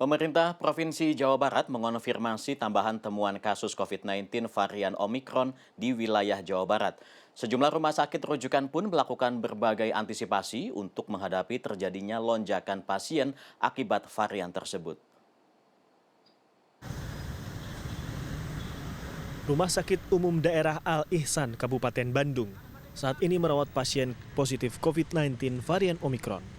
Pemerintah Provinsi Jawa Barat mengonfirmasi tambahan temuan kasus COVID-19 varian Omikron di wilayah Jawa Barat. Sejumlah rumah sakit rujukan pun melakukan berbagai antisipasi untuk menghadapi terjadinya lonjakan pasien akibat varian tersebut. Rumah Sakit Umum Daerah Al-Ihsan, Kabupaten Bandung, saat ini merawat pasien positif COVID-19 varian Omikron.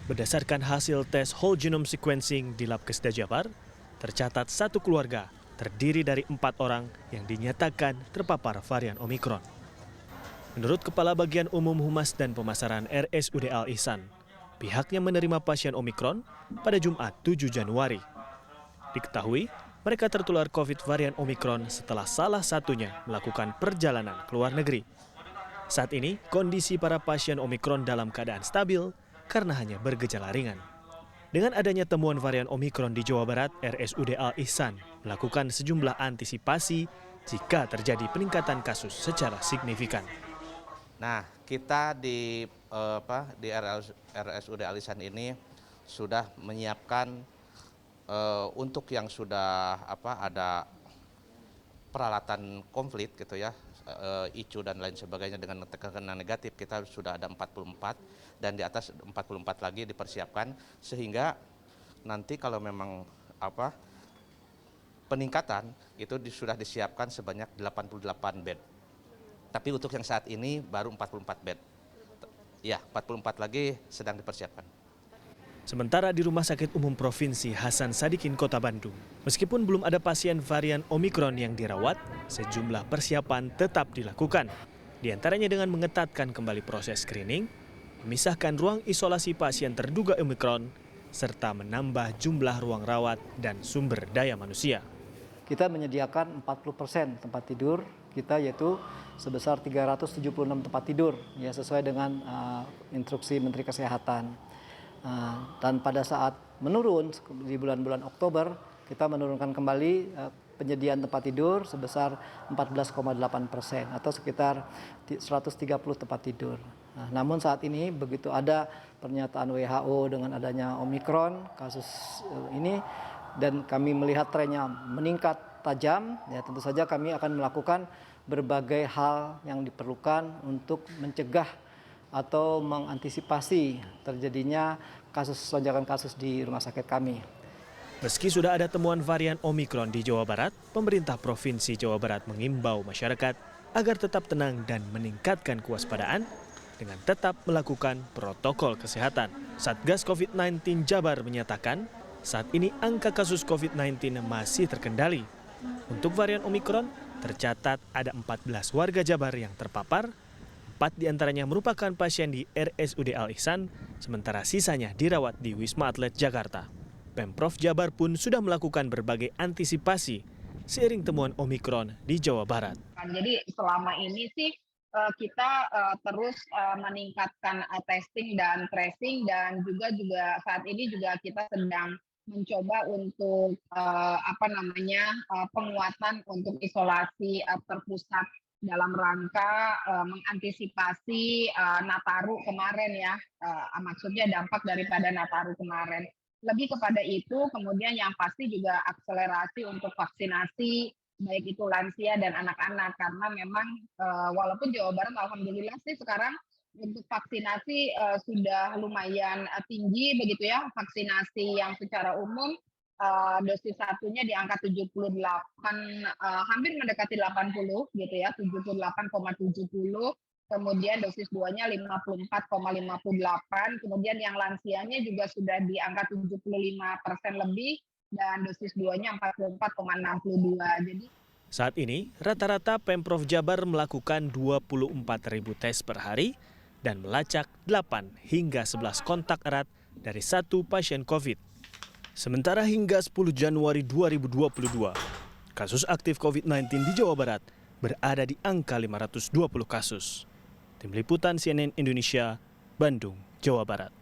Berdasarkan hasil tes whole genome sequencing di Labkesda Jabar, tercatat satu keluarga terdiri dari 4 orang yang dinyatakan terpapar varian Omikron. Menurut Kepala Bagian Umum Humas dan Pemasaran RSUD Al-Ihsan, pihaknya menerima pasien Omikron pada Jumat 7 Januari. Diketahui, mereka tertular COVID varian Omikron setelah salah satunya melakukan perjalanan ke luar negeri. Saat ini, kondisi para pasien Omikron dalam keadaan stabil karena hanya bergejala ringan. Dengan adanya temuan varian Omikron di Jawa Barat, RSUD Al-Ihsan melakukan sejumlah antisipasi jika terjadi peningkatan kasus secara signifikan. Nah, kita di RSUD Al-Ihsan ini sudah menyiapkan untuk yang sudah ada peralatan konflik gitu ya, ICU dan lain sebagainya dengan tekanan negatif, kita sudah ada 44 dan di atas 44 lagi dipersiapkan, sehingga nanti kalau memang peningkatan itu sudah disiapkan sebanyak 88 bed. Tapi untuk yang saat ini baru 44 bed. Ya, 44 lagi sedang dipersiapkan. Sementara di Rumah Sakit Umum Provinsi Hasan Sadikin Kota Bandung, meskipun belum ada pasien varian Omikron yang dirawat, sejumlah persiapan tetap dilakukan. Di antaranya dengan mengetatkan kembali proses screening, memisahkan ruang isolasi pasien terduga Omikron, serta menambah jumlah ruang rawat dan sumber daya manusia. Kita menyediakan 40% tempat tidur kita, yaitu sebesar 376 tempat tidur, ya sesuai dengan instruksi Menteri Kesehatan. Dan pada saat menurun di bulan-bulan Oktober, kita menurunkan kembali penyediaan tempat tidur sebesar 14,8% atau sekitar 130 tempat tidur. Namun saat ini begitu ada pernyataan WHO dengan adanya Omikron kasus ini dan kami melihat trennya meningkat tajam, ya tentu saja kami akan melakukan berbagai hal yang diperlukan untuk mencegah atau mengantisipasi terjadinya lonjakan kasus di rumah sakit kami. Meski sudah ada temuan varian Omikron di Jawa Barat, pemerintah Provinsi Jawa Barat mengimbau masyarakat agar tetap tenang dan meningkatkan kewaspadaan dengan tetap melakukan protokol kesehatan. Satgas COVID-19 Jabar menyatakan saat ini angka kasus COVID-19 masih terkendali. Untuk varian Omikron, tercatat ada 14 warga Jabar yang terpapar. 4 diantaranya merupakan pasien di RSUD Al-Ihsan, sementara sisanya dirawat di Wisma Atlet Jakarta. Pemprov Jabar pun sudah melakukan berbagai antisipasi seiring temuan Omikron di Jawa Barat. Jadi selama ini sih kita terus meningkatkan testing dan tracing, dan juga saat ini juga kita sedang mencoba untuk penguatan untuk isolasi terpusat dalam rangka mengantisipasi Nataru kemarin ya, maksudnya dampak daripada Nataru kemarin. Lebih kepada itu, kemudian yang pasti juga akselerasi untuk vaksinasi, baik itu lansia dan anak-anak, karena memang walaupun Jawa Barat alhamdulillah sih sekarang untuk vaksinasi sudah lumayan tinggi begitu ya, vaksinasi yang secara umum dosis satunya di angka 78, hampir mendekati 80 gitu ya, 78,70. Kemudian dosis 2-nya 54,58, kemudian yang lansianya juga sudah di angka 75% lebih, dan dosis 2-nya 44,62. Jadi saat ini, rata-rata Pemprov Jabar melakukan 24.000 tes per hari dan melacak 8 hingga 11 kontak erat dari satu pasien COVID. Sementara hingga 10 Januari 2022, kasus aktif COVID-19 di Jawa Barat berada di angka 520 kasus. Tim Liputan CNN Indonesia, Bandung, Jawa Barat.